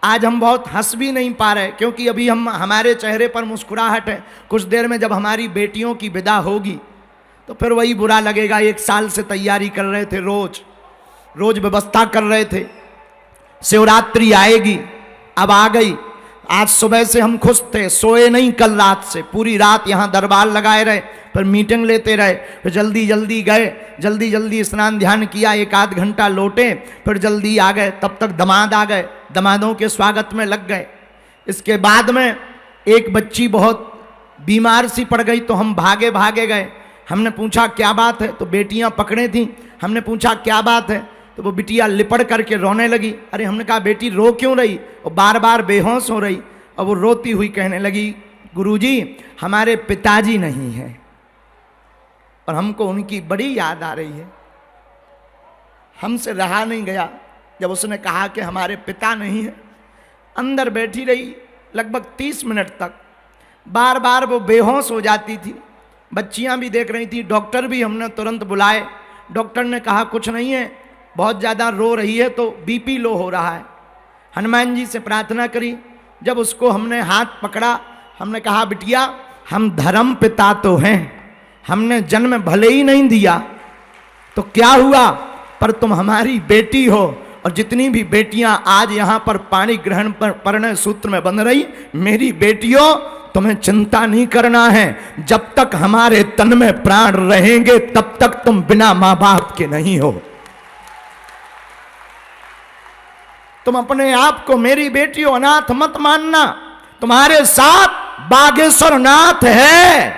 आज हम बहुत हंस भी नहीं पा रहे, क्योंकि अभी हमारे चेहरे पर मुस्कुराहट है। कुछ देर में जब हमारी बेटियों की विदा होगी तो फिर वही बुरा लगेगा। 1 साल से तैयारी कर रहे थे, रोज रोज व्यवस्था कर रहे थे, शिवरात्रि आएगी, अब आ गई। आज सुबह से हम खुश थे, सोए नहीं कल रात से, पूरी रात यहाँ दरबार लगाए रहे, फिर मीटिंग लेते रहे, फिर जल्दी जल्दी गए, जल्दी जल्दी स्नान ध्यान किया, 1 आध घंटा लौटे, फिर जल्दी आ गए। तब तक दामाद आ गए, दामादों के स्वागत में लग गए। इसके बाद में एक बच्ची बहुत बीमार सी पड़ गई, तो हम भागे भागे गए। हमने पूछा क्या बात है, तो बेटियां पकड़े थीं। हमने पूछा क्या बात है, तो वो बिटिया लिपट करके रोने लगी। अरे हमने कहा बेटी रो क्यों रही, वो बार बार बेहोश हो रही। और वो रोती हुई कहने लगी, गुरुजी हमारे पिताजी नहीं है और हमको उनकी बड़ी याद आ रही है। हमसे रहा नहीं गया जब उसने कहा कि हमारे पिता नहीं है। अंदर बैठी रही लगभग 30 मिनट तक, बार बार वो बेहोश हो जाती थी। बच्चियां भी देख रही थी, डॉक्टर भी हमने तुरंत बुलाए। डॉक्टर ने कहा कुछ नहीं है, बहुत ज़्यादा रो रही है तो बीपी लो हो रहा है। हनुमान जी से प्रार्थना करी। जब उसको हमने हाथ पकड़ा, हमने कहा बिटिया हम धर्म पिता तो हैं, हमने जन्म भले ही नहीं दिया तो क्या हुआ, पर तुम हमारी बेटी हो। और जितनी भी बेटियां आज यहाँ पर पाणी ग्रहण पर परिणय सूत्र में बन रही, मेरी बेटियों तुम्हें चिंता नहीं करना है। जब तक हमारे तन में प्राण रहेंगे तब तक तुम बिना मां बाप के नहीं हो। तुम अपने आप को मेरी बेटियों अनाथ मत मानना। तुम्हारे साथ बागेश्वर नाथ है,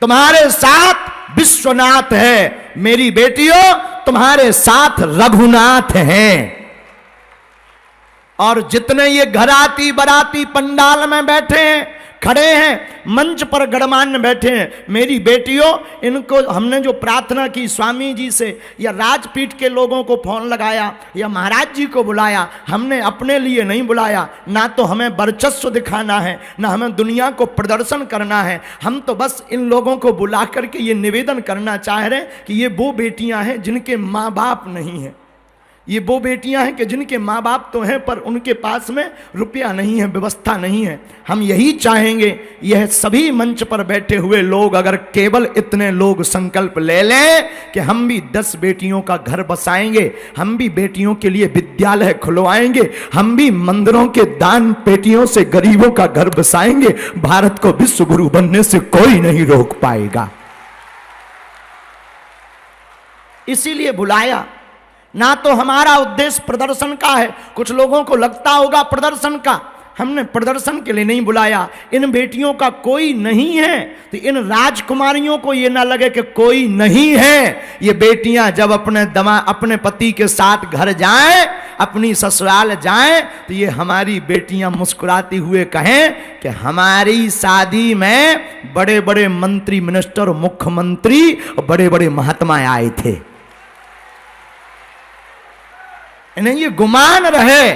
तुम्हारे साथ विश्वनाथ है। मेरी बेटियों तुम्हारे साथ रघुनाथ हैं। और जितने ये घराती बराती पंडाल में बैठे हैं, खड़े हैं, मंच पर गणमान्य बैठे हैं, मेरी बेटियों इनको हमने जो प्रार्थना की स्वामी जी से, या राजपीठ के लोगों को फोन लगाया, या महाराज जी को बुलाया, हमने अपने लिए नहीं बुलाया। ना तो हमें वर्चस्व दिखाना है, ना हमें दुनिया को प्रदर्शन करना है। हम तो बस इन लोगों को बुला करके ये निवेदन करना चाह रहे हैं कि ये वो बेटियां हैं जिनके माँ बाप नहीं हैं। ये वो बेटियां हैं कि जिनके माँ बाप तो हैं पर उनके पास में रुपया नहीं है, व्यवस्था नहीं है। हम यही चाहेंगे, यह सभी मंच पर बैठे हुए लोग अगर केवल इतने लोग संकल्प ले लें कि हम भी 10 बेटियों का घर बसाएंगे, हम भी बेटियों के लिए विद्यालय खुलवाएंगे, हम भी मंदिरों के दान पेटियों से गरीबों का घर बसाएंगे, भारत को विश्व गुरु बनने से कोई नहीं रोक पाएगा। इसीलिए बुलाया। ना तो हमारा उद्देश्य प्रदर्शन का है। कुछ लोगों को लगता होगा प्रदर्शन का, हमने प्रदर्शन के लिए नहीं बुलाया। इन बेटियों का कोई नहीं है तो इन राजकुमारियों को ये ना लगे कि कोई नहीं है। ये बेटियां जब अपने पति के साथ घर जाएं, अपनी ससुराल जाएं, तो ये हमारी बेटियां मुस्कुराती हुए कहें कि हमारी शादी में बड़े बड़े मंत्री, मिनिस्टर, मुख्यमंत्री और बड़े बड़े महात्मा आए थे। इन्हें ये गुमान रहे।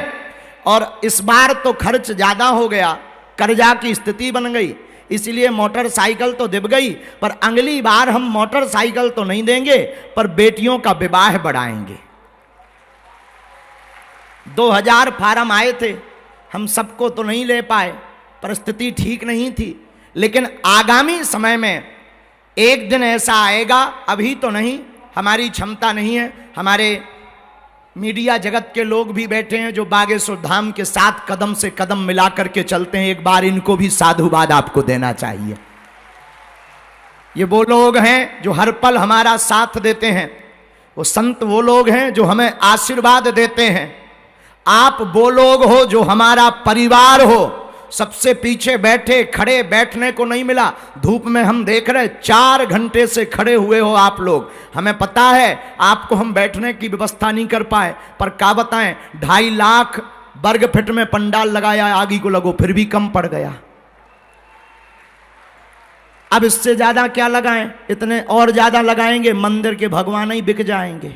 और इस बार तो खर्च ज्यादा हो गया, कर्जा की स्थिति बन गई, इसलिए मोटरसाइकिल तो दिब गई, पर अगली बार हम मोटरसाइकिल तो नहीं देंगे, पर बेटियों का विवाह बढ़ाएंगे। 2000 फार्म आए थे, हम सबको तो नहीं ले पाए, परिस्थिति ठीक नहीं थी। लेकिन आगामी समय में एक दिन ऐसा आएगा, अभी तो नहीं, हमारी क्षमता नहीं है। हमारे मीडिया जगत के लोग भी बैठे हैं जो बागेश्वर धाम के साथ कदम से कदम मिला करके चलते हैं। एक बार इनको भी साधुवाद आपको देना चाहिए। ये वो लोग हैं जो हर पल हमारा साथ देते हैं, वो संत वो लोग हैं जो हमें आशीर्वाद देते हैं। आप वो लोग हो जो हमारा परिवार हो। सबसे पीछे बैठे, खड़े बैठने को नहीं मिला। धूप में हम देख रहे 4 घंटे से खड़े हुए हो आप लोग। हमें पता है आपको हम बैठने की व्यवस्था नहीं कर पाए, पर क्या बताएं, 2.5 लाख वर्ग फीट में पंडाल लगाया, आगे को लगो फिर भी कम पड़ गया। अब इससे ज्यादा क्या लगाएं, इतने और ज्यादा लगाएंगे मंदिर के भगवान ही बिक जाएंगे,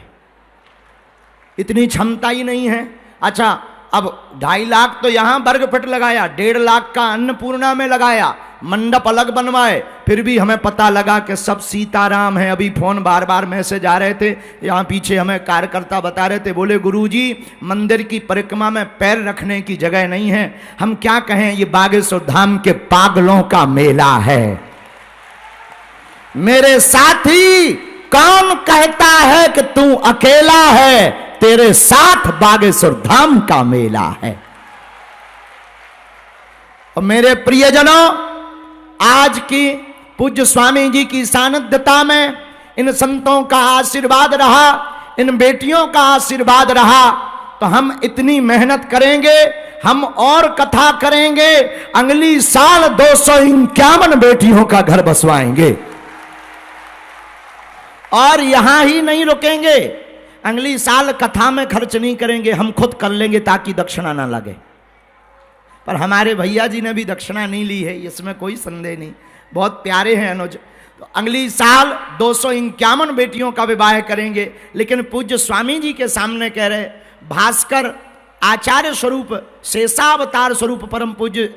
इतनी क्षमता ही नहीं है। अच्छा, अब 2.5 लाख तो यहां वर्ग फीट लगाया, 1.5 लाख का अन्नपूर्णा में लगाया, मंडप अलग बनवाए, फिर भी हमें पता लगा कि सब सीताराम है। अभी फोन बार बार मैसेज आ रहे थे, यहाँ पीछे हमें कार्यकर्ता बता रहे थे, बोले गुरुजी मंदिर की परिक्रमा में पैर रखने की जगह नहीं है। हम क्या कहें, ये बागेश्वर धाम के पागलों का मेला है। मेरे साथी, कौन कहता है कि तू अकेला है, तेरे साथ बागेश्वर धाम का मेला है। और मेरे प्रियजनों, आज की पूज्य स्वामी जी की सानिध्यता में इन संतों का आशीर्वाद रहा, इन बेटियों का आशीर्वाद रहा, तो हम इतनी मेहनत करेंगे, हम और कथा करेंगे, अगली साल 251 बेटियों का घर बसवाएंगे। और यहां ही नहीं रुकेंगे, अगली साल कथा में खर्च नहीं करेंगे, हम खुद कर लेंगे ताकि दक्षिणा ना लगे। पर हमारे भैया जी ने भी दक्षिणा नहीं ली है, इसमें कोई संदेह नहीं, बहुत प्यारे हैं अनुज। तो अगली साल 251 बेटियों का विवाह करेंगे। लेकिन पूज्य स्वामी जी के सामने कह रहे, भास्कर आचार्य स्वरूप, शेषावतार स्वरूप परम पूज्य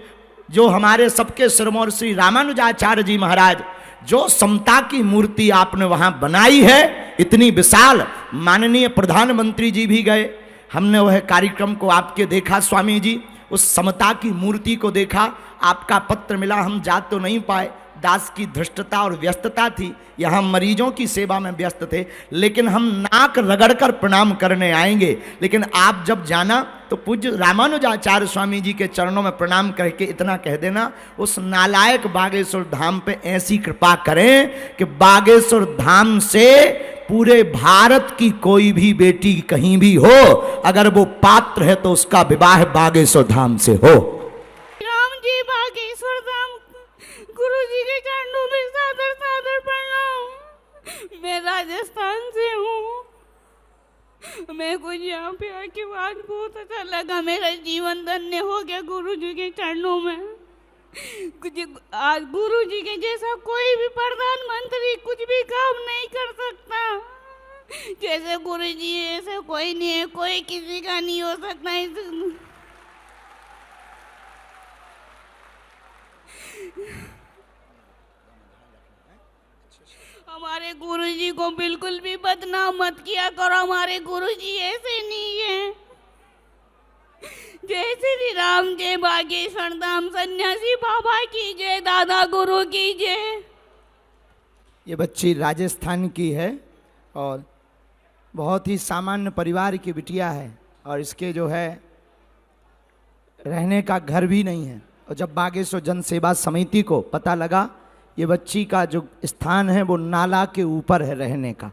जो हमारे सबके सिरमौर श्री रामानुजाचार्य जी महाराज, जो समता की मूर्ति आपने वहां बनाई है इतनी विशाल, माननीय प्रधानमंत्री जी भी गए, हमने वह कार्यक्रम को आपके देखा स्वामी जी, उस समता की मूर्ति को देखा, आपका पत्र मिला, हम जा तो नहीं पाए, दास की धृष्टता और व्यस्तता थी, यहाँ मरीजों की सेवा में व्यस्त थे, लेकिन हम नाक रगड़कर प्रणाम करने आएंगे। लेकिन आप जब जाना तो पूज्य रामानुजाचार्य स्वामी जी के चरणों में प्रणाम करके इतना कह देना, उस नालायक बागेश्वर धाम पे ऐसी कृपा करें कि बागेश्वर धाम से पूरे भारत की कोई भी बेटी कहीं भी हो, अगर वो पात्र है तो उसका विवाह बागेश्वर धाम से हो। राम जी, बागेश्वर धाम गुरु जी के चरणों में सादर सादर प्रणाम। मैं राजस्थान से हूँ, मैं कुछ यहाँ पे आके बात बहुत अच्छा लगा, मेरा जीवन धन्य हो गया गुरु जी के चरणों में। कुछ आज गुरु जी के जैसा कोई भी प्रधानमंत्री कुछ भी काम नहीं कर सकता, जैसे गुरु जी ऐसे कोई नहीं है, कोई किसी का नहीं हो सकता। हमारे गुरुजी को बिल्कुल भी बदनाम मत किया करो, हमारे गुरुजी ऐसे नहीं है। जय श्री राम, जय बागेश्वर धाम सन्यासी बाबा की जय, दादा गुरु की जय। ये बच्ची राजस्थान की है और बहुत ही सामान्य परिवार की बिटिया है, और इसके जो है रहने का घर भी नहीं है। और जब बागेश्वर जन सेवा समिति को पता लगा ये बच्ची का जो स्थान है वो नाला के ऊपर है रहने का,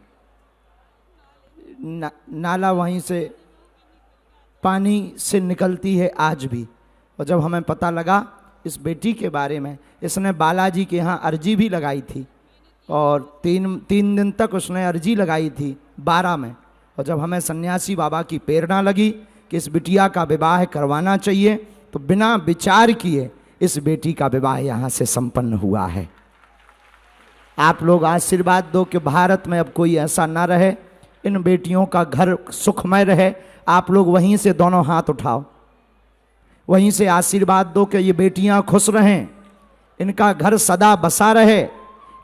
नाला वहीं से पानी से निकलती है आज भी। और जब हमें पता लगा इस बेटी के बारे में, इसने बालाजी के यहाँ अर्जी भी लगाई थी, और तीन दिन तक उसने अर्जी लगाई थी 12 में। और जब हमें सन्यासी बाबा की प्रेरणा लगी कि इस बिटिया का विवाह करवाना चाहिए, तो बिना विचार किए इस बेटी का विवाह यहाँ से संपन्न हुआ है। आप लोग आशीर्वाद दो कि भारत में अब कोई ऐसा ना रहे, इन बेटियों का घर सुखमय रहे। आप लोग वहीं से दोनों हाथ उठाओ, वहीं से आशीर्वाद दो कि ये बेटियां खुश रहें, इनका घर सदा बसा रहे,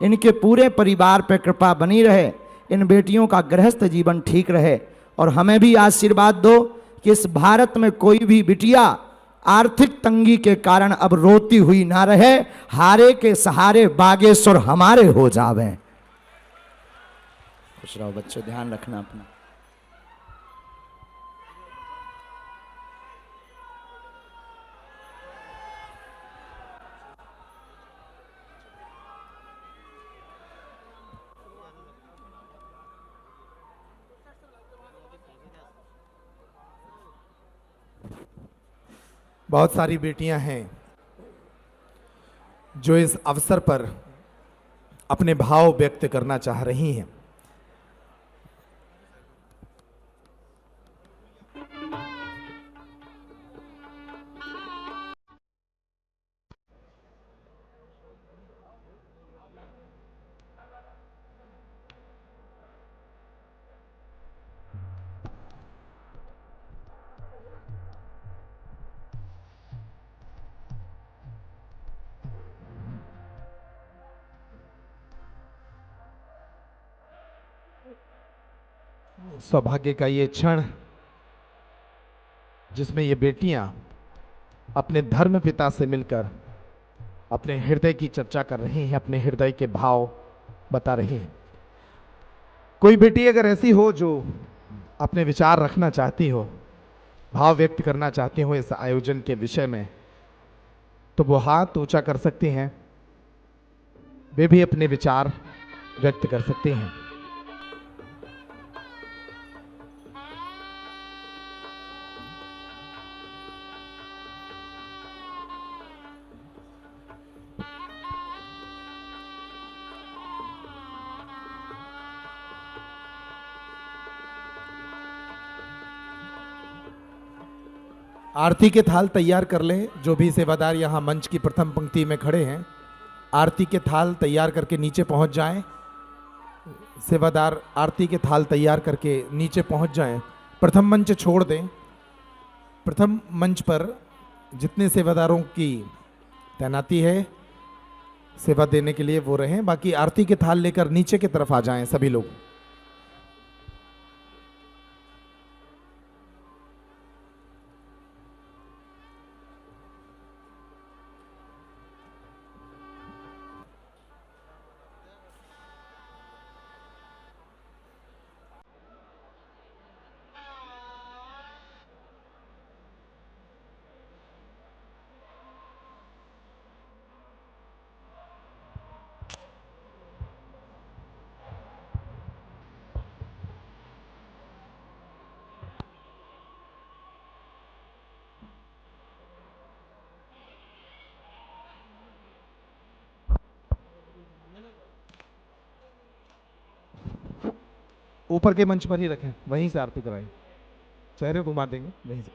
इनके पूरे परिवार पर कृपा बनी रहे, इन बेटियों का गृहस्थ जीवन ठीक रहे। और हमें भी आशीर्वाद दो कि इस भारत में कोई भी बिटिया आर्थिक तंगी के कारण अब रोती हुई ना रहे, हारे के सहारे बागेश्वर हमारे हो जावे। खुश रहो बच्चों, ध्यान रखना अपना। बहुत सारी बेटियां हैं जो इस अवसर पर अपने भाव व्यक्त करना चाह रही हैं। सौभाग्य का ये क्षण जिसमें ये बेटियां अपने धर्म पिता से मिलकर अपने हृदय की चर्चा कर रही हैं, अपने हृदय के भाव बता रही हैं। कोई बेटी अगर ऐसी हो जो अपने विचार रखना चाहती हो, भाव व्यक्त करना चाहती हो इस आयोजन के विषय में, तो वो हाथ ऊंचा कर सकती हैं, वे भी अपने विचार व्यक्त कर सकती हैं। आरती के थाल तैयार कर लें। जो भी सेवादार यहाँ मंच की प्रथम पंक्ति में खड़े हैं, आरती के थाल तैयार करके नीचे पहुंच जाएं। सेवादार आरती के थाल तैयार करके नीचे पहुंच जाएं। प्रथम मंच छोड़ दें। प्रथम मंच पर जितने सेवादारों की तैनाती है सेवा देने के लिए वो रहें, बाकी आरती के थाल लेकर नीचे की तरफ आ जाएं सभी लोग। ऊपर के मंच पर ही रखें, वहीं से आरती कराएं। चेहरे घुमा देंगे वहीं से।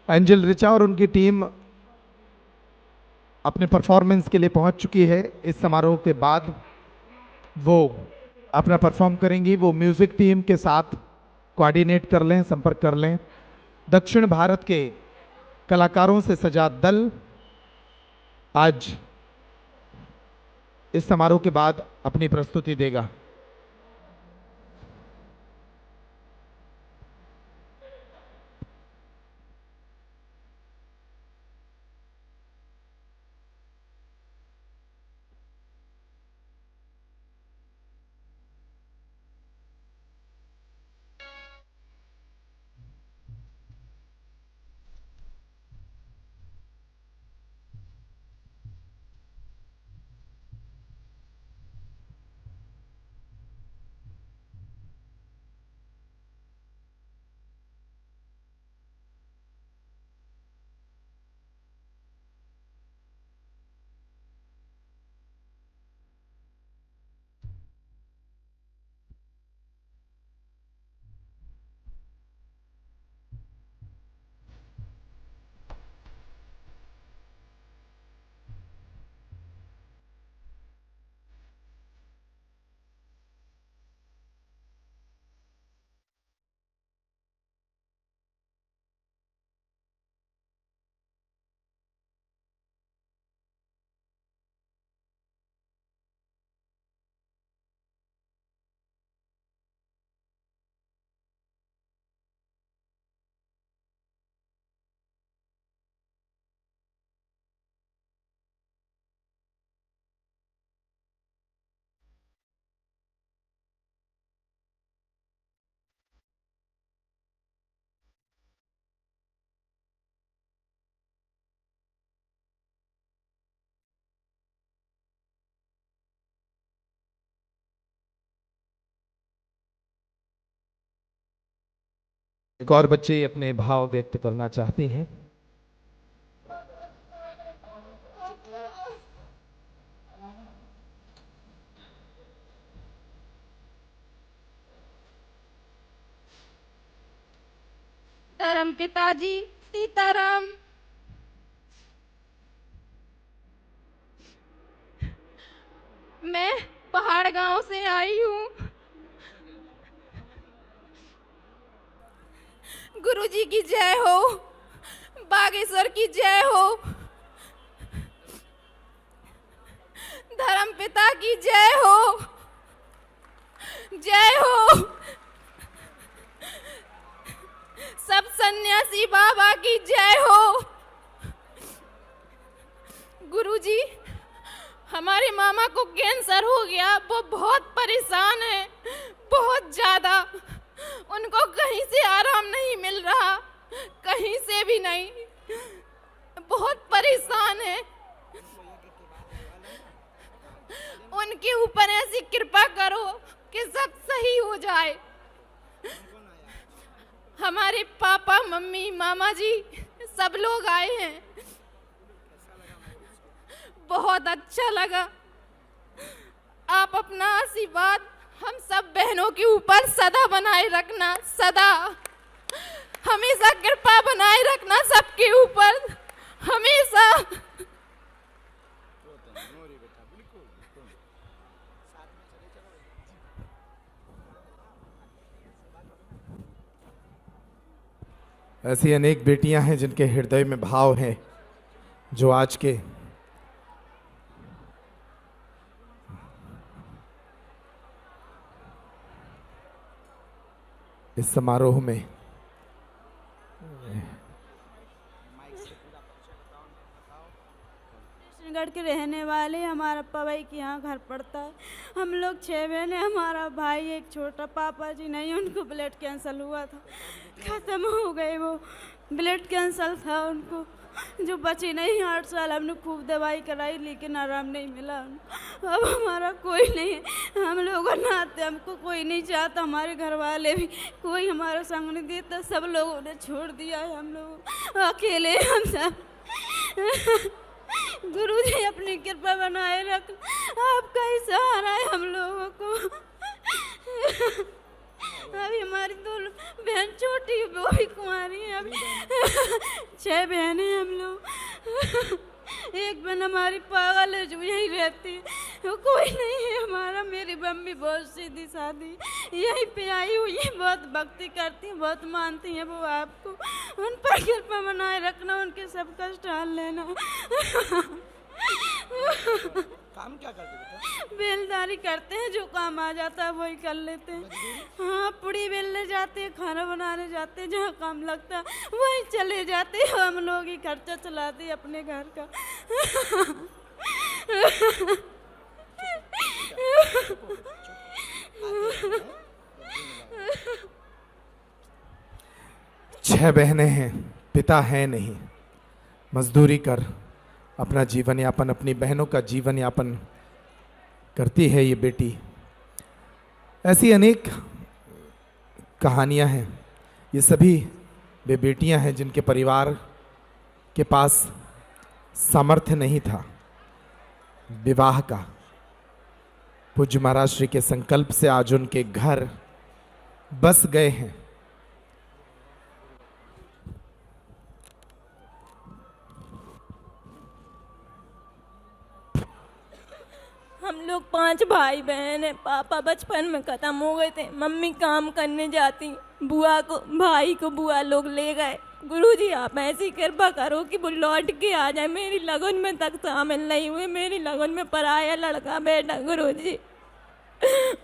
एंजल रिचा और उनकी टीम अपने परफॉर्मेंस के लिए पहुंच चुकी है। इस समारोह के बाद वो अपना परफॉर्म करेंगी। वो म्यूजिक टीम के साथ कोऑर्डिनेट कर लें, संपर्क कर लें। दक्षिण भारत के कलाकारों से सजा दल आज इस समारोह के बाद अपनी प्रस्तुति देगा। एक और बच्चे अपने भाव व्यक्त करना चाहते हैं। धर्म पिताजी सीताराम। मैं पहाड़ गांव से आई हूँ। गुरुजी की जय हो। बागेश्वर की जय हो, धर्म पिता की जय हो, जय हो, सब सन्यासी बाबा की जय हो। गुरुजी, हमारे मामा को कैंसर हो गया, वो बहुत परेशान है, बहुत ज्यादा। उनको कहीं से आराम नहीं मिल रहा, कहीं से भी नहीं, बहुत परेशान है। उनके ऊपर ऐसी कृपा करो कि सब सही हो जाए। हमारे पापा मम्मी मामा जी सब लोग आए हैं, बहुत अच्छा लगा। आप अपना आशीर्वाद हम सब बहनों के ऊपर सदा बनाए रखना, सदा हमेशा कृपा बनाए रखना सबके ऊपर, हमेशा। ऐसी अनेक बेटियां हैं जिनके हृदय में भाव है, जो आज के इस समारोह में कृष्णगढ़ के रहने वाले, हमारा पवई के यहाँ घर पड़ता है। हम लोग 6 बहनें, हमारा भाई एक छोटा, पापा जी नहीं, उनको ब्लड कैंसर हुआ था, खत्म हो गए। वो ब्लड कैंसर था उनको, जो बची नहीं। 8 साल हमने खूब दवाई कराई लेकिन आराम नहीं मिला। अब हमारा कोई नहीं है, हम लोग नाते, हमको कोई नहीं चाहता, हमारे घर वाले भी कोई हमारा संग नहीं देता, सब लोगों ने छोड़ दिया है, हम लोग अकेले हम सब। गुरु जी अपनी कृपा बनाए रख, आपका ही सहारा है हम लोगों को। अभी हमारी 2 बहन छोटी, वो भी कुंवारी है। अभी 6 बहनें हम लोग। एक बहन हमारी पागल है, जो यही रहती है, वो कोई नहीं है हमारा। मेरी मम्मी बहुत सीधी सादी यहीं पे आई हुई है, बहुत भक्ति करती है, बहुत मानती है वो आपको। उन पर कृपा बनाए रखना, उनके सब कष्ट हल लेना। काम क्या करते बेटा? बेलदारी करते हैं, जो काम आ जाता है वही कर लेते हैं। हाँ, पुड़ी बेलने जाते हैं, खाना बनाने जाते हैं, जहाँ काम लगता है वहीं चले जाते हैं। हम लोग ही खर्चा चलाते हैं अपने घर का। 6 बहनें हैं, पिता है नहीं, मजदूरी कर अपना जीवन यापन, अपनी बहनों का जीवन यापन करती है ये बेटी। ऐसी अनेक कहानियां हैं। ये सभी वे बेटियां हैं जिनके परिवार के पास सामर्थ्य नहीं था विवाह का। पूज्य महाराज श्री के संकल्प से आज उनके घर बस गए हैं। हम लोग 5 भाई बहन हैं। पापा बचपन में खत्म हो गए थे, मम्मी काम करने जाती, भाई को बुआ लोग ले गए। गुरुजी आप ऐसी कृपा करो कि वो लौट के आ जाए। मेरी लगन में तक शामिल नहीं हुए, मेरी लगन में पराया लड़का बेटा। गुरुजी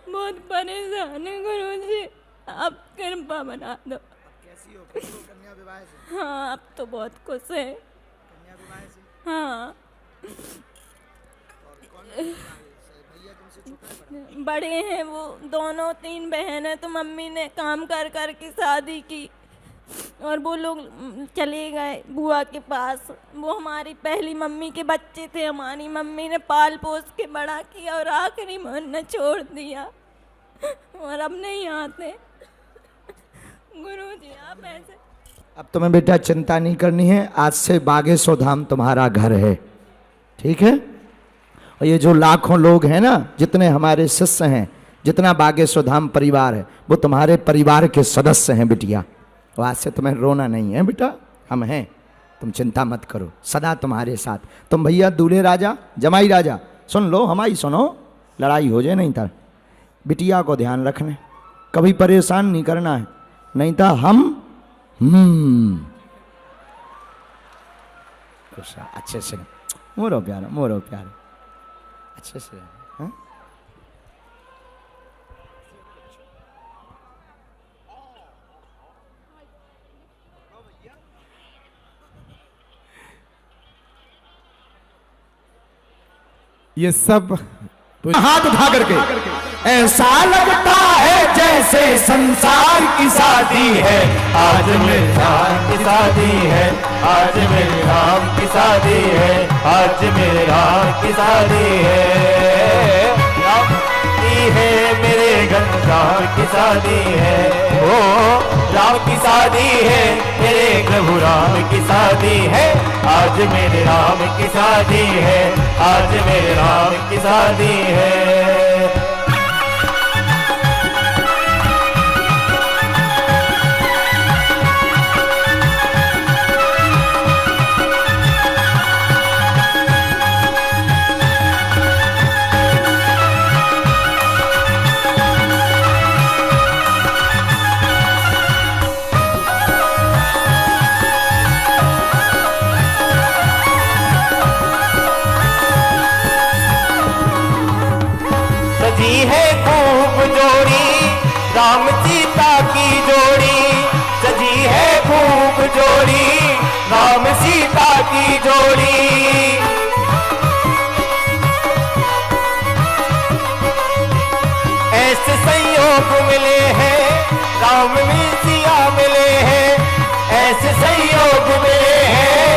बहुत परेशान है गुरुजी, आप कृपा बना दो। कैसी हो? खुश हो कन्या विवाह से? हाँ, अब तो बहुत खुश है। कन्या विवाह से? हाँ, भैया तुमसे छोटा है बड़ा? बड़े हैं वो दोनों। 3 बहन है, तो मम्मी ने काम कर कर के शादी की और वो लोग चले गए बुआ के पास। वो हमारी पहली मम्मी के बच्चे थे, हमारी मम्मी ने पाल पोस के बड़ा किया और आखिरी में उन्होंने छोड़ दिया और अब नहीं आते। गुरुजी आप ऐसे। अब तुम्हें बेटा चिंता नहीं करनी है, आज से बागेश्वर धाम तुम्हारा घर है, ठीक है? और ये जो लाखों लोग हैं ना, जितने हमारे शिष्य हैं, जितना बागेश्वर धाम परिवार है, वो तुम्हारे परिवार के सदस्य हैं बिटिया। और आज से तुम्हें रोना नहीं है बेटा, हम हैं, तुम चिंता मत करो, सदा तुम्हारे साथ। तुम भैया दूल्हे राजा जमाई राजा सुन लो, हमारी सुनो, लड़ाई हो जाए नहीं था। बिटिया को ध्यान रखना, कभी परेशान नहीं करना है, नहीं तो हम खुश रहो, अच्छे से मोरो प्यारो, मोरो प्यारो, अच्छे से। हाँ? ये सब हाथ उठा करके ऐसा लगता है जैसे संसार की शादी है, आज मेरे राम की शादी है, आज मेरे राम की शादी है, आज मेरे राम की शादी है, राम की है मेरे गंगार की शादी है, ओ राम की शादी है, मेरे प्रभु राम की शादी है, आज मेरे राम की शादी है, आज मेरे राम की शादी है। सजी है खूब जोड़ी राम सीता की जोड़ी, सजी है खूब जोड़ी राम सीता की जोड़ी, ऐसे संयोग मिले हैं राम में सिया मिले हैं, ऐसे संयोग मिले हैं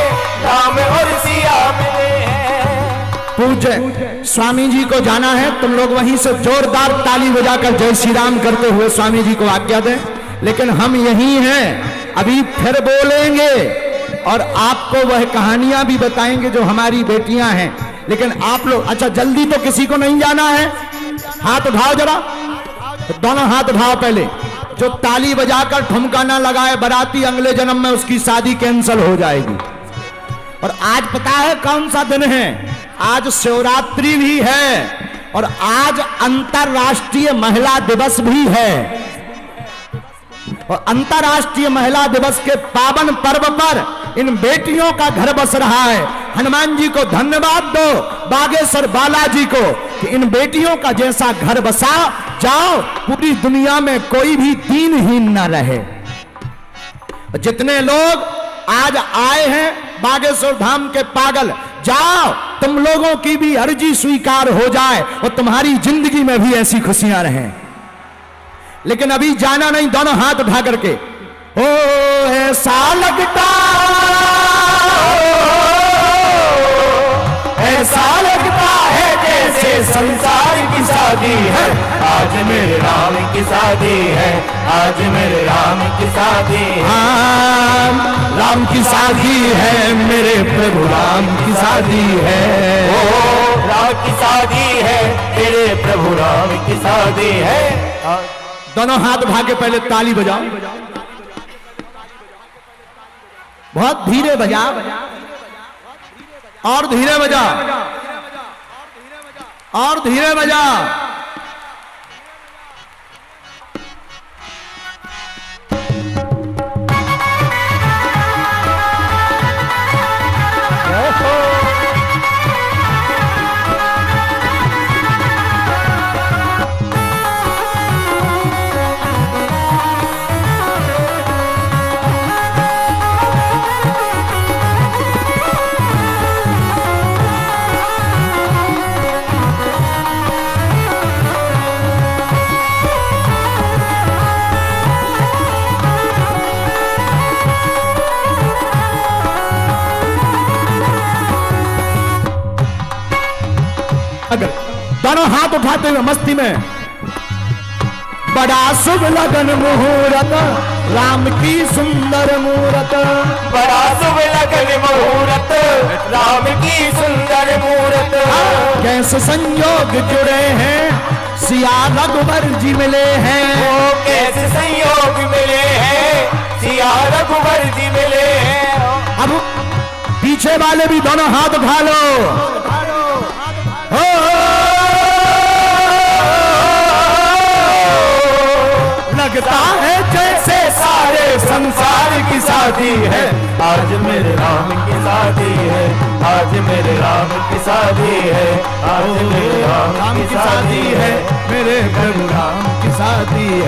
राम और सिया मिले हैं। पूज्य स्वामी जी को जाना है, तुम लोग वहीं से जोरदार ताली बजाकर जय श्री राम करते हुए स्वामी जी को आज्ञा दें। लेकिन हम यहीं हैं, अभी फिर बोलेंगे और आपको वह कहानियां भी बताएंगे जो हमारी बेटियां हैं। लेकिन आप लोग अच्छा जल्दी तो किसी को नहीं जाना है, हाथ उठाओ जरा, तो दोनों हाथ उठाओ पहले। जो ताली बजाकर ठुमका ना लगाए बाराती, अगले जन्म में उसकी शादी कैंसिल हो जाएगी। और आज पता है कौन सा दिन है? आज शिवरात्रि भी है और आज अंतरराष्ट्रीय महिला दिवस भी है। और अंतरराष्ट्रीय महिला दिवस के पावन पर्व पर इन बेटियों का घर बस रहा है। हनुमान जी को धन्यवाद दो, बागेश्वर बालाजी को, कि इन बेटियों का जैसा घर बसा, जाओ पूरी दुनिया में कोई भी दीनहीन न रहे। जितने लोग आज आए हैं बागेश्वर धाम के पागल, जाओ तुम लोगों की भी अर्जी स्वीकार हो जाए और तुम्हारी जिंदगी में भी ऐसी खुशियां रहें। लेकिन अभी जाना नहीं, दोनों हाथ उठा करके। ओ ऐसा लगता, ऐसा लगता है जैसे संसार की शादी है, आज मेरे राम की शादी है, आज मेरे राम की शादी है, राम की शादी है, मेरे प्रभु राम की शादी है, ओ राम की शादी है, मेरे प्रभु राम की शादी है। दोनों हाथ उठा के पहले ताली बजाओ, बहुत धीरे बजा और धीरे बजा और धीरे बजा। अगर दोनों हाथ उठाते हुए मस्ती में, बड़ा शुभ लगन मुहूर्त राम की सुंदर मूरत, बड़ा शुभ लगन मुहूर्त राम की सुंदर मूरत, कैसे संयोग जुड़े हैं सिया रघुवर जी मिले हैं, वो कैसे संयोग मिले हैं सिया रघुवर जी मिले हैं। अब पीछे वाले भी दोनों हाथ उठा लो। लगता है जैसे सारे संसार की शादी शादी है, आज मेरे राम की शादी है, आज मेरे राम की शादी है, आज मेरे राम की शादी है, मेरे प्रभु राम की शादी है।